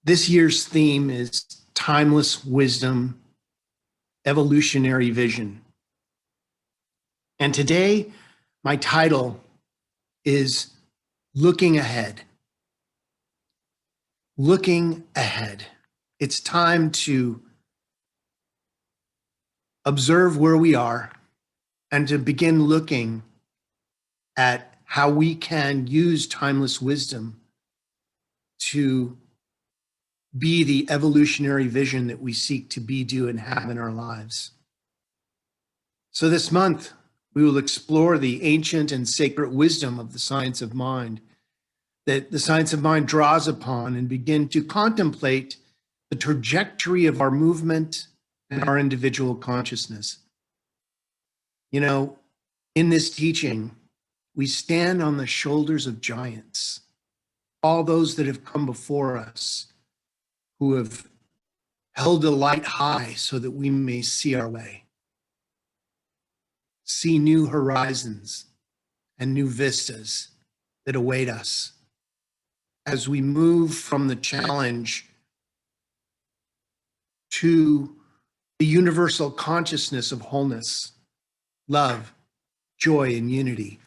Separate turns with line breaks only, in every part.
This year's theme is timeless wisdom, evolutionary vision. And today, my title is Looking Ahead. Looking ahead. It's time to observe where we are and to begin looking at how we can use timeless wisdom to be the evolutionary vision that we seek to be, do, and have in our lives. So this month, we will explore the ancient and sacred wisdom of the science of mind that the science of mind draws upon and begin to contemplate the trajectory of our movement and our individual consciousness. You know, in this teaching, we stand on the shoulders of giants, all those that have come before us, who have held the light high so that we may see our way, see new horizons and new vistas that await us as we move from the challenge to the universal consciousness of wholeness, love, joy, and unity.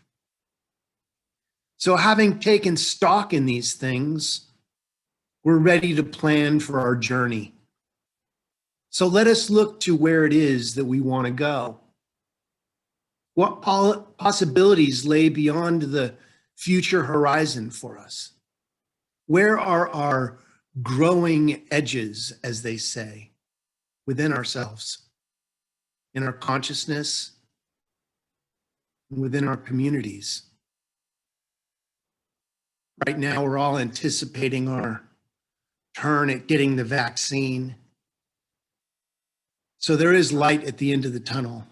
So having taken stock in these things, we're ready to plan for our journey. So let us look to where it is that we want to go. What possibilities lay beyond the future horizon for us? Where are our growing edges, as they say, within ourselves, in our consciousness, and within our communities? Right now, we're all anticipating our turn at getting the vaccine. So there is light at the end of the tunnel.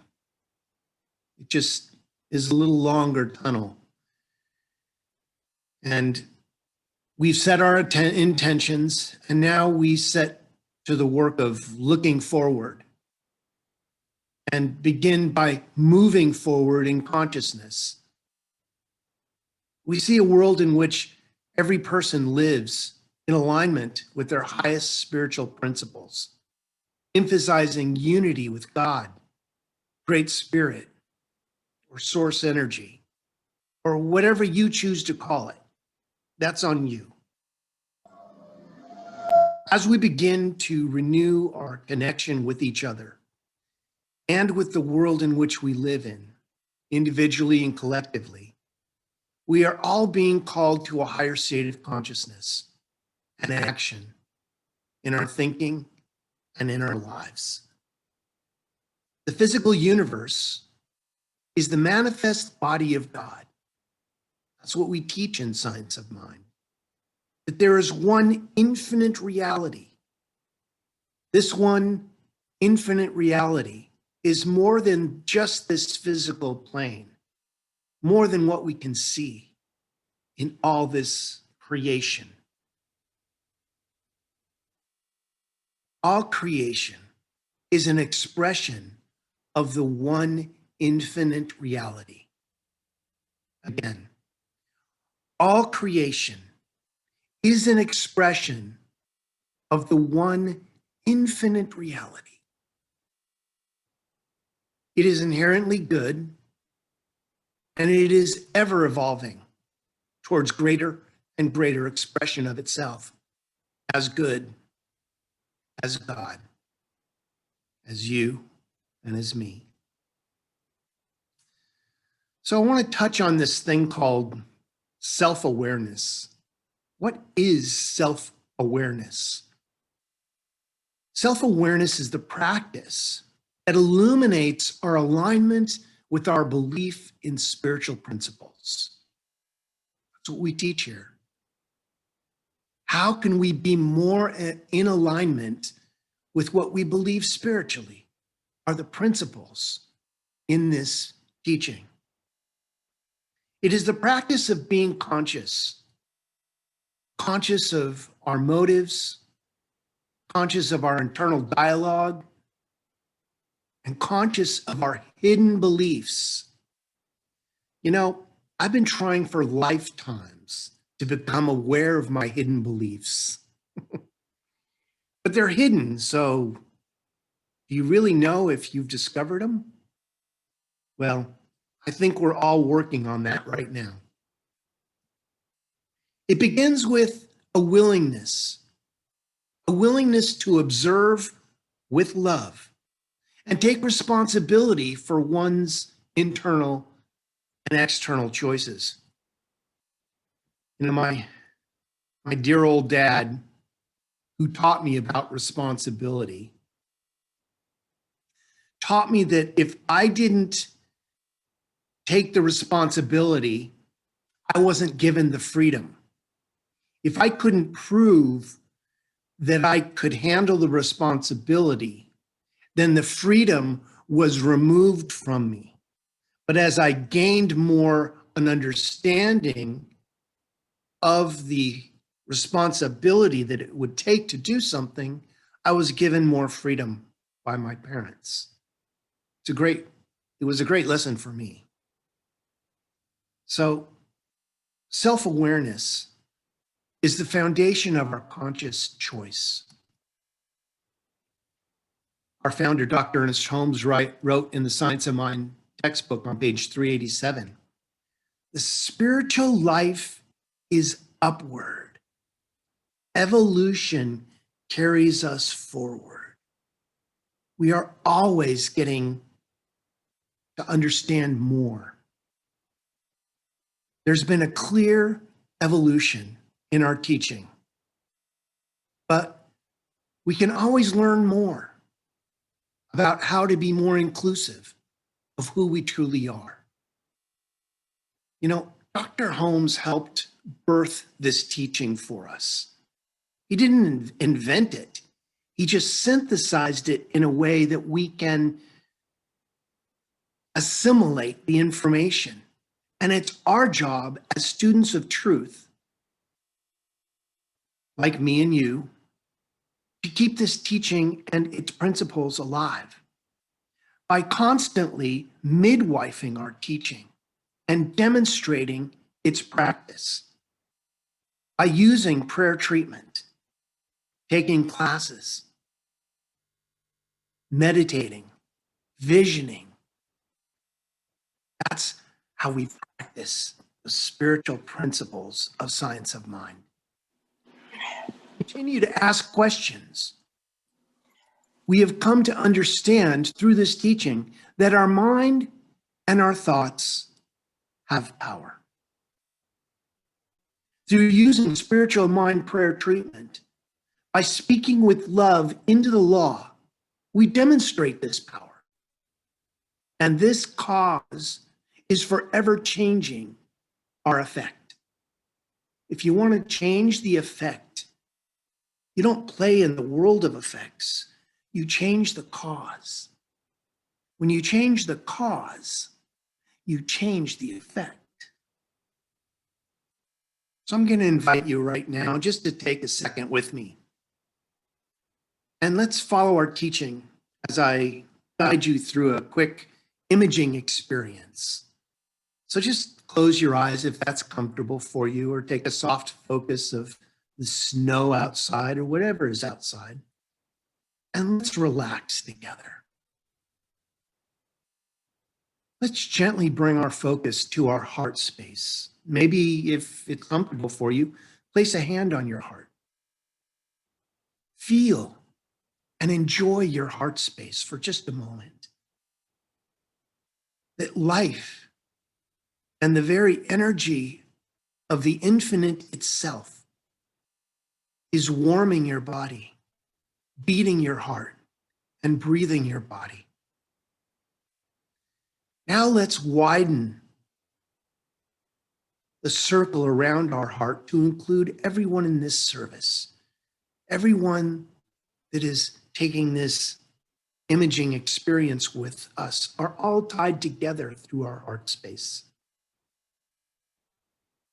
It just is a little longer tunnel. And we've set our intentions, and now we set to the work of looking forward and begin by moving forward in consciousness. We see a world in which every person lives in alignment with their highest spiritual principles, emphasizing unity with God, Great Spirit, or source energy, or whatever you choose to call it. That's on you. As we begin to renew our connection with each other and with the world in which we live in, individually and collectively, we are all being called to a higher state of consciousness and action in our thinking and in our lives. The physical universe is the manifest body of God. That's what we teach in Science of Mind, that there is one infinite reality. This one infinite reality is more than just this physical plane, more than what we can see in all this creation. All creation is an expression of the one infinite reality. Again, all creation is an expression of the one infinite reality. It is inherently good, and it is ever evolving towards greater and greater expression of itself as good, as God, as you, and as me. So I want to touch on this thing called self-awareness. What is self-awareness? Self-awareness is the practice that illuminates our alignment with our belief in spiritual principles. That's what we teach here. How can we be more in alignment with what we believe spiritually are the principles in this teaching? It is the practice of being conscious of our motives, conscious of our internal dialogue, and conscious of our hidden beliefs. You know, I've been trying for lifetimes to become aware of my hidden beliefs. but they're hidden. So do you really know if you've discovered them? Well, I think we're all working on that right now. It begins with a willingness to observe with love and take responsibility for one's internal and external choices. You know, my dear old dad, who taught me about responsibility, taught me that if I didn't take the responsibility, I wasn't given the freedom. If I couldn't prove that I could handle the responsibility, then the freedom was removed from me. But as I gained more an understanding of the responsibility that it would take to do something, I was given more freedom by my parents. It was a great lesson for me. So self-awareness is the foundation of our conscious choice. Our founder, Dr. Ernest Holmes, wrote in the Science of Mind textbook on page 387, the spiritual life is upward. Evolution carries us forward. We are always getting to understand more. There's been a clear evolution in our teaching, but we can always learn more about how to be more inclusive of who we truly are. You know, Dr. Holmes helped birth this teaching for us. He didn't invent it. He just synthesized it in a way that we can assimilate the information. And it's our job as students of truth, like me and you, to keep this teaching and its principles alive by constantly midwifing our teaching and demonstrating its practice, by using prayer treatment, taking classes, meditating, visioning. That's how we practice the spiritual principles of Science of Mind. Continue to ask questions. We have come to understand through this teaching that our mind and our thoughts have power. Through using spiritual mind prayer treatment, by speaking with love into the law, we demonstrate this power. And this cause is forever changing our effect. If you want to change the effect, you don't play in the world of effects. You change the cause. When you change the cause, you change the effect. So I'm going to invite you right now just to take a second with me. And let's follow our teaching as I guide you through a quick imaging experience. So just close your eyes if that's comfortable for you, or take a soft focus of the snow outside or whatever is outside. And let's relax together. Let's gently bring our focus to our heart space. Maybe if it's comfortable for you, place a hand on your heart. Feel and enjoy your heart space for just a moment. That life and the very energy of the infinite itself is warming your body, beating your heart, and breathing your body. Now let's widen the circle around our heart to include everyone in this service, everyone that is taking this imaging experience with us are all tied together through our heart space.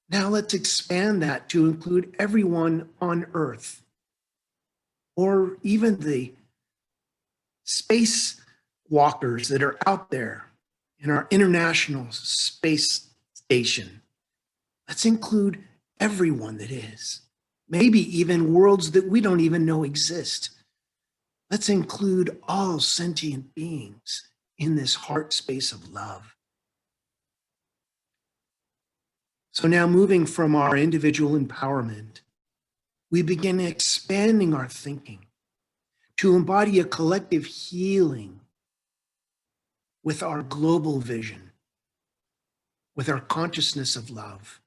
Now let's expand that to include everyone on Earth, or even the space walkers that are out there in our International Space Station. Let's include everyone that is, maybe even worlds that we don't even know exist, Let's include all sentient beings in this heart space of love. So now, moving from our individual empowerment, we begin expanding our thinking to embody a collective healing with our global vision, with our consciousness of love,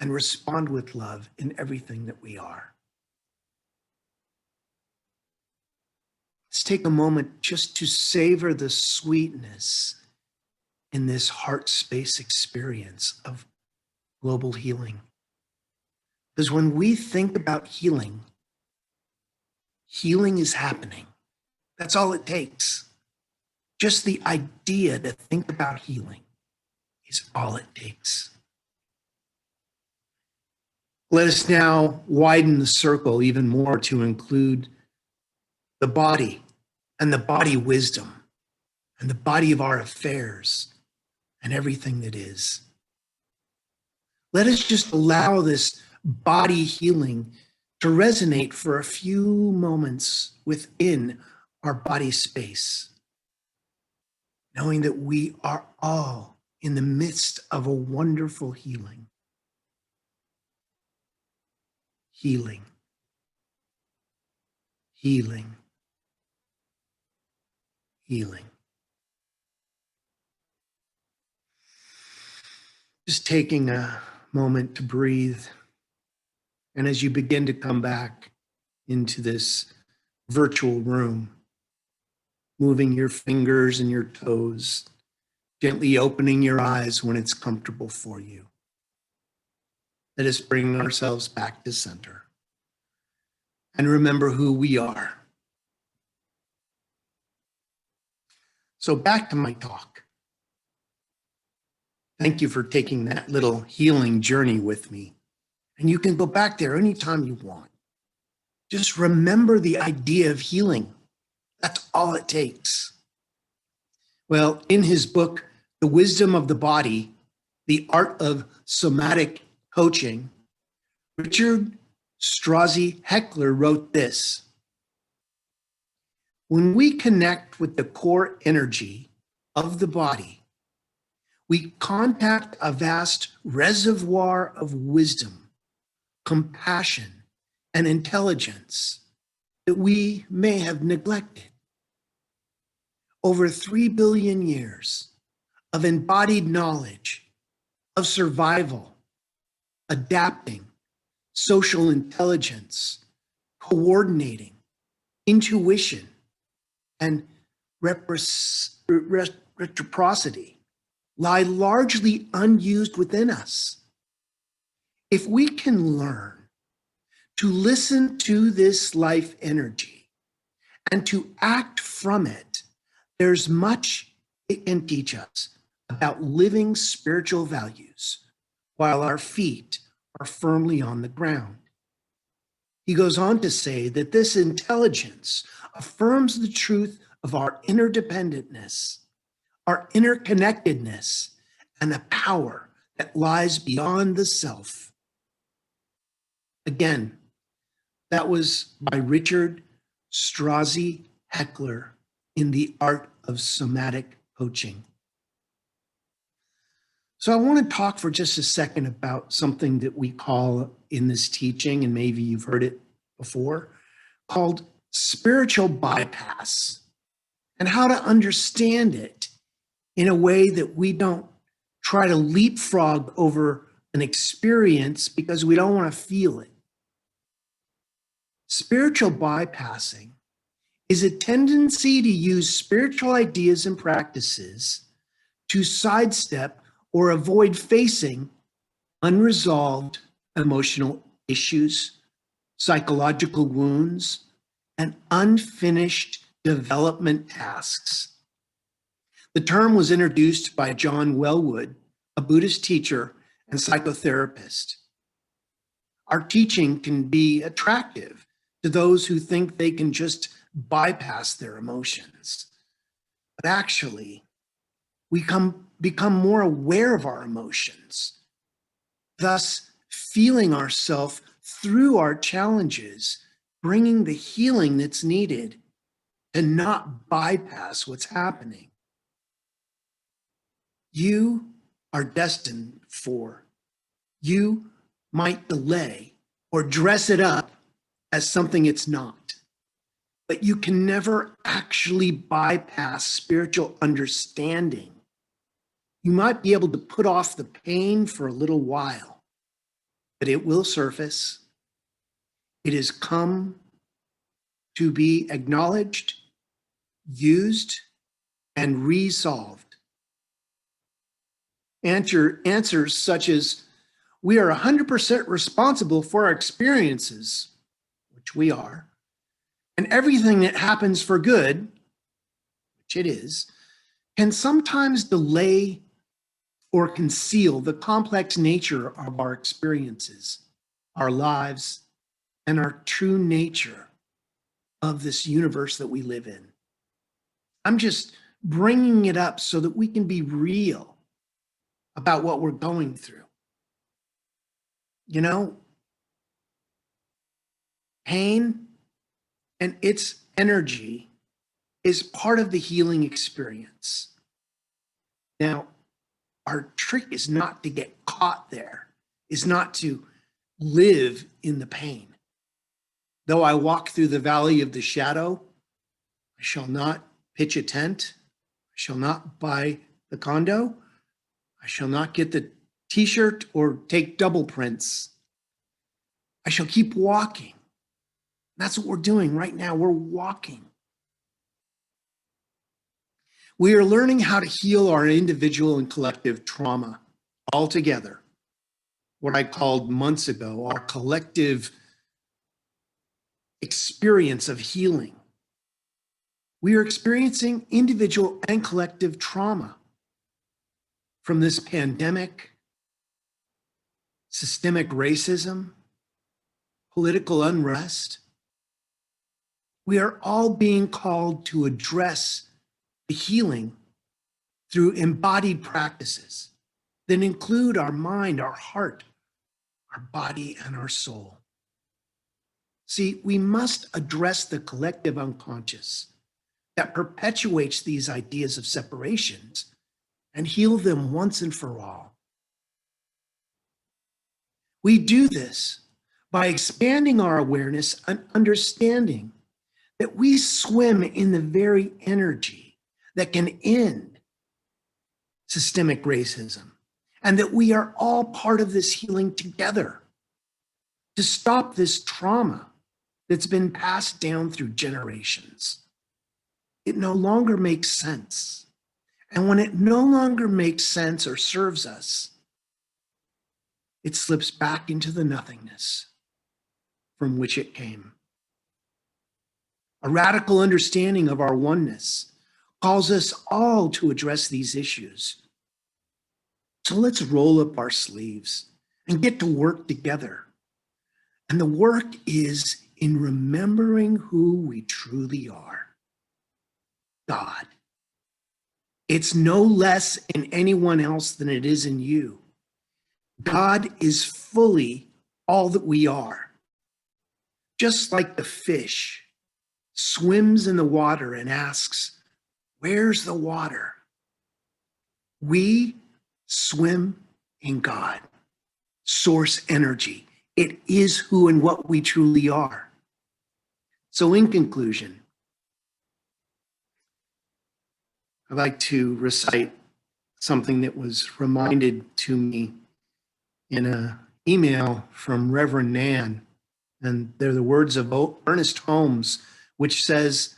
and respond with love in everything that we are. Let's take a moment just to savor the sweetness in this heart space experience of global healing. Because when we think about healing, healing is happening. That's all it takes. Just the idea to think about healing is all it takes. Let us now widen the circle even more to include the body and the body wisdom and the body of our affairs and everything that is. Let us just allow this body healing to resonate for a few moments within our body space, knowing that we are all in the midst of a wonderful healing. Healing. Healing. Healing. Just taking a moment to breathe. And as you begin to come back into this virtual room, moving your fingers and your toes, gently opening your eyes when it's comfortable for you. Let us bring ourselves back to center and remember who we are. So back to my talk. Thank you for taking that little healing journey with me. And you can go back there anytime you want. Just remember the idea of healing. That's all it takes. Well, in his book, The Wisdom of the Body, The Art of Somatic Coaching, Richard Strozzi Heckler wrote this: when we connect with the core energy of the body, we contact a vast reservoir of wisdom, compassion, and intelligence that we may have neglected. Over 3 billion years of embodied knowledge of survival, adapting, social intelligence, coordinating, intuition, and reciprocity lie largely unused within us. If we can learn to listen to this life energy and to act from it, there's much it can teach us about living spiritual values while our feet are firmly on the ground. He goes on to say that this intelligence affirms the truth of our interdependentness, our interconnectedness, and the power that lies beyond the self. Again, that was by Richard Strozzi Heckler in The Art of Somatic Coaching. So I want to talk for just a second about something that we call in this teaching, and maybe you've heard it before, called spiritual bypass, and how to understand it in a way that we don't try to leapfrog over an experience because we don't want to feel it. Spiritual bypassing is a tendency to use spiritual ideas and practices to sidestep or avoid facing unresolved emotional issues, psychological wounds, and unfinished development tasks. The term was introduced by John Wellwood, a Buddhist teacher and psychotherapist. Our teaching can be attractive to those who think they can just bypass their emotions. But actually, we become more aware of our emotions, thus feeling ourselves through our challenges bringing the healing that's needed to not bypass what's happening. You are destined for. You might delay or dress it up as something it's not, but you can never actually bypass spiritual understanding. You might be able to put off the pain for a little while, but it will surface. It has come to be acknowledged, used, and resolved. Answers such as, we are 100% responsible for our experiences, which we are, and everything that happens for good, which it is, can sometimes delay or conceal the complex nature of our experiences, our lives, and our true nature of this universe that we live in. I'm just bringing it up so that we can be real about what we're going through. You know, pain and its energy is part of the healing experience. Now, our trick is not to get caught there, is not to live in the pain. Though I walk through the valley of the shadow, I shall not pitch a tent. I shall not buy the condo. I shall not get the t-shirt or take double prints. I shall keep walking. That's what we're doing right now. We're walking. We are learning how to heal our individual and collective trauma all together. What I called months ago, our collective experience of healing. We are experiencing individual and collective trauma from this pandemic, systemic racism, political unrest. We are all being called to address the healing through embodied practices that include our mind, our heart, our body, and our soul. See, we must address the collective unconscious that perpetuates these ideas of separations and heal them once and for all. We do this by expanding our awareness and understanding that we swim in the very energy that can end systemic racism, and that we are all part of this healing together to stop this trauma that's been passed down through generations. It no longer makes sense. And when it no longer makes sense or serves us, it slips back into the nothingness from which it came. A radical understanding of our oneness calls us all to address these issues. So let's roll up our sleeves and get to work together. And the work is in remembering who we truly are. God. It's no less in anyone else than it is in you. God is fully all that we are. Just like the fish swims in the water and asks, "Where's the water?" We swim in God, source energy. It is who and what we truly are. So in conclusion, I'd like to recite something that was reminded to me in an email from Reverend Nan. And they're the words of Ernest Holmes, which says,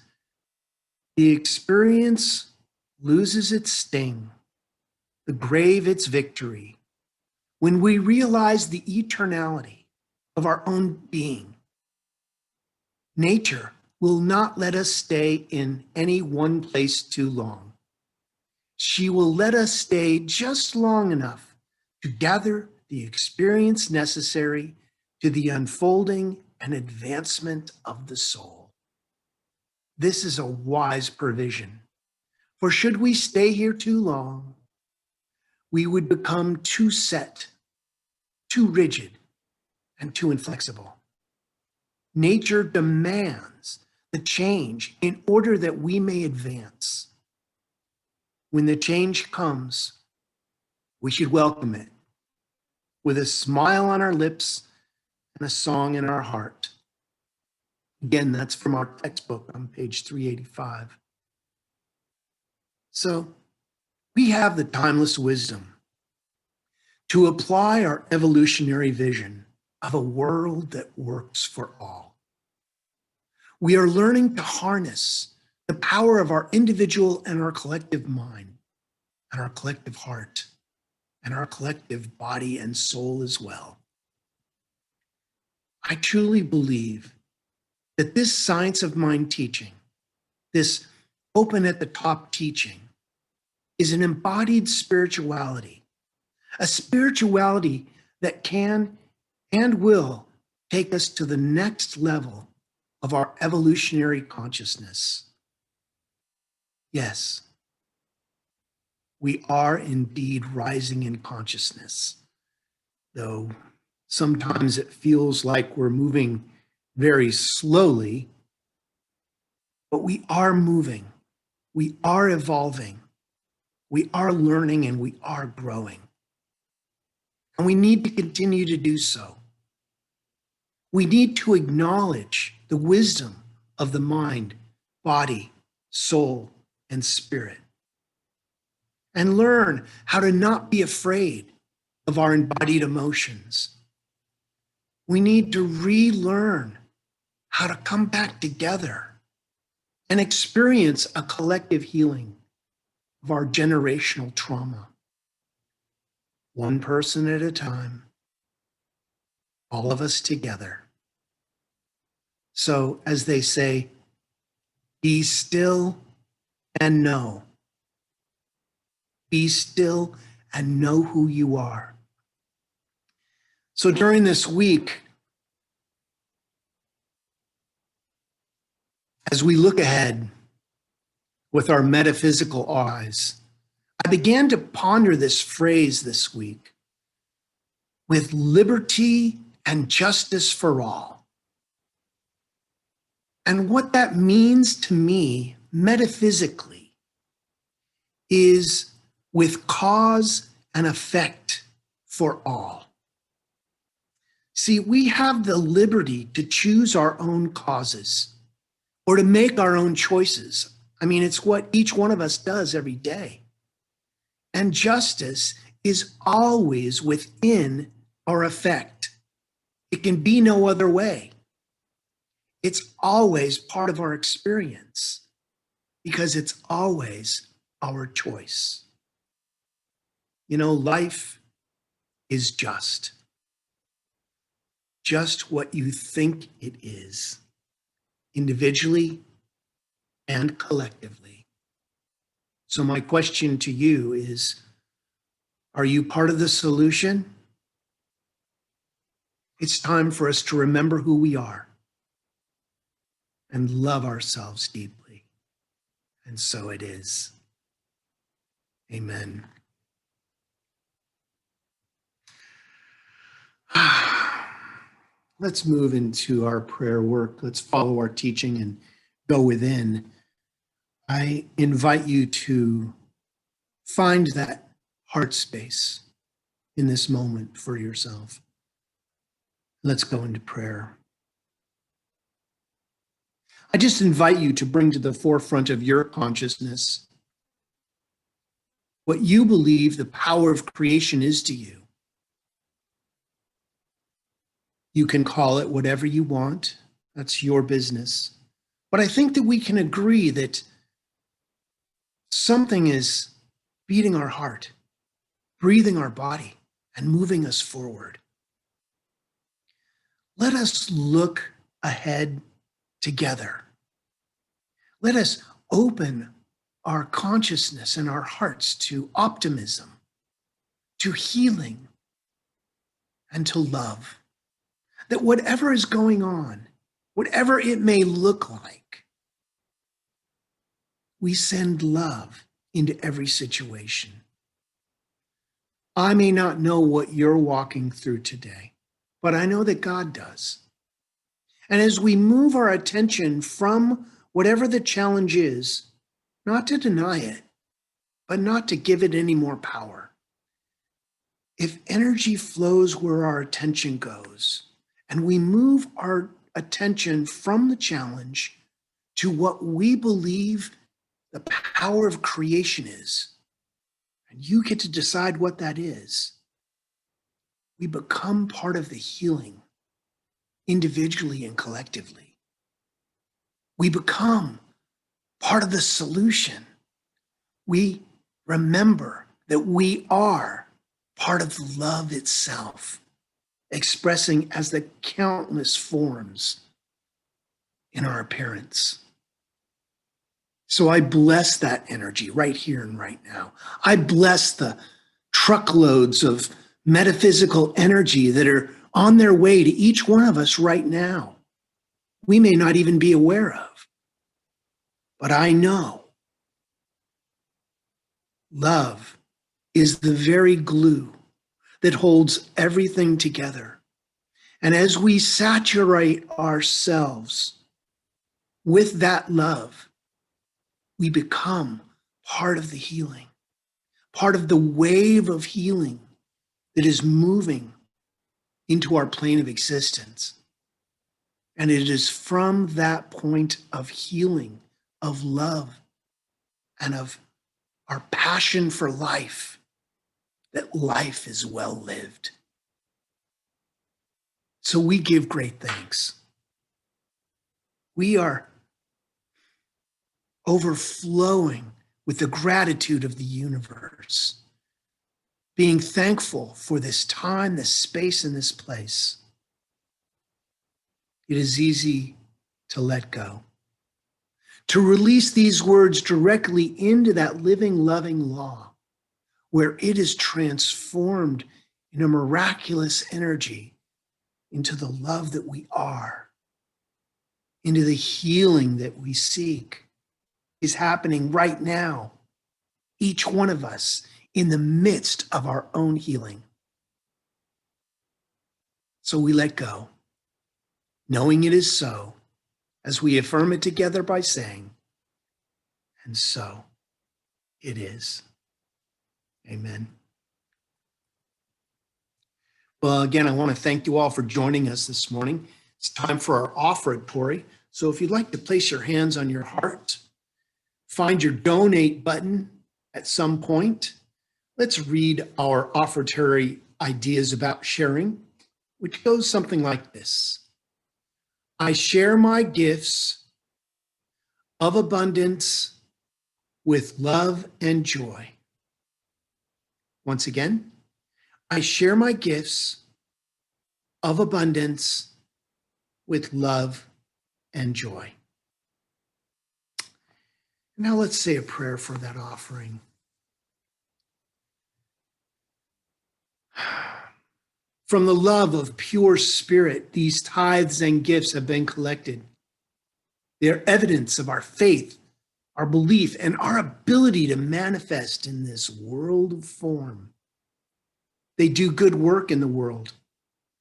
"The experience loses its sting, the grave its victory, when we realize the eternality of our own being. Nature will not let us stay in any one place too long. She will let us stay just long enough to gather the experience necessary to the unfolding and advancement of the soul." This is a wise provision, for should we stay here too long, we would become too set, too rigid, and too inflexible. Nature demands the change in order that we may advance. When the change comes, we should welcome it with a smile on our lips and a song in our heart. Again, that's from our textbook on page 385. So we have the timeless wisdom to apply our evolutionary vision of a world that works for all. We are learning to harness the power of our individual and our collective mind, and our collective heart, and our collective body and soul as well. I truly believe that this science of mind teaching, this open at the top teaching, is an embodied spirituality, a spirituality that can and will take us to the next level of our evolutionary consciousness. Yes, we are indeed rising in consciousness, though sometimes it feels like we're moving very slowly, but we are moving, we are evolving, we are learning, and we are growing. And we need to continue to do so. We need to acknowledge the wisdom of the mind, body, soul, and spirit, and learn how to not be afraid of our embodied emotions. We need to relearn how to come back together and experience a collective healing of our generational trauma. One person at a time, all of us together. So, as they say, be still and know. Be still and know who you are. So during this week, as we look ahead with our metaphysical eyes, I began to ponder this phrase this week: with liberty and justice for all. And what that means to me metaphysically is with cause and effect for all. See, we have the liberty to choose our own causes or to make our own choices. I mean, it's what each one of us does every day. And justice is always within our effect. It can be no other way. It's always part of our experience because it's always our choice. You know, life is just what you think it is, individually and collectively. So my question to you is, are you part of the solution? It's time for us to remember who we are and love ourselves deeply. And so it is. Amen. Let's move into our prayer work. Let's follow our teaching and go within. I invite you to find that heart space in this moment for yourself. Let's go into prayer. I just invite you to bring to the forefront of your consciousness what you believe the power of creation is to you. You can call it whatever you want. That's your business. But I think that we can agree that something is beating our heart, breathing our body, and moving us forward. Let us look ahead together. Let us open our consciousness and our hearts to optimism, to healing, and to love. That whatever is going on, whatever it may look like, we send love into every situation. I may not know what you're walking through today, but I know that God does. And as we move our attention from whatever the challenge is, not to deny it, but not to give it any more power. If energy flows where our attention goes, and we move our attention from the challenge to what we believe the power of creation is, and you get to decide what that is, we become part of the healing individually and collectively. We become part of the solution. We remember that we are part of the love itself, expressing as the countless forms in our appearance. So I bless that energy right here and right now. I bless the truckloads of metaphysical energy that are on their way to each one of us right now. We may not even be aware of, but I know love is the very glue that holds everything together. And as we saturate ourselves with that love, we become part of the healing, part of the wave of healing that is moving into our plane of existence. And it is from that point of healing, of love, and of our passion for life that life is well lived. So we give great thanks. We are overflowing with the gratitude of the universe, being thankful for this time, this space, and this place. It is easy to let go, to release these words directly into that living, loving law, where it is transformed in a miraculous energy into the love that we are, into the healing that we seek, is happening right now, each one of us in the midst of our own healing. So we let go, knowing it is so, as we affirm it together by saying, and so it is. Amen. Well, again, I want to thank you all for joining us this morning. It's time for our offertory. So if you'd like to place your hands on your heart, find your donate button at some point. Let's read our offertory ideas about sharing, which goes something like this. I share my gifts of abundance with love and joy. Once again, I share my gifts of abundance with love and joy. Now let's say a prayer for that offering. From the love of pure spirit, these tithes and gifts have been collected. They are evidence of our faith, our belief, and our ability to manifest in this world of form. They do good work in the world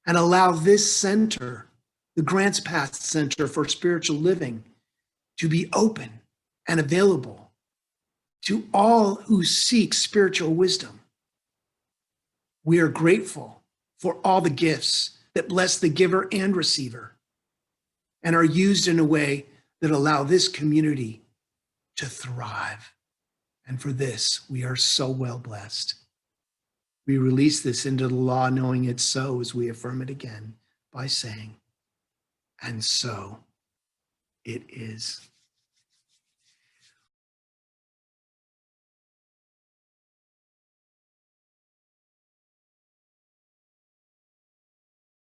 and allow this center, the Grants Path Center for Spiritual Living, to be open and available to all who seek spiritual wisdom. We are grateful for all the gifts that bless the giver and receiver and are used in a way that allow this community to thrive. And for this, we are so well blessed. We release this into the law, knowing it's so, as we affirm it again by saying, and so it is.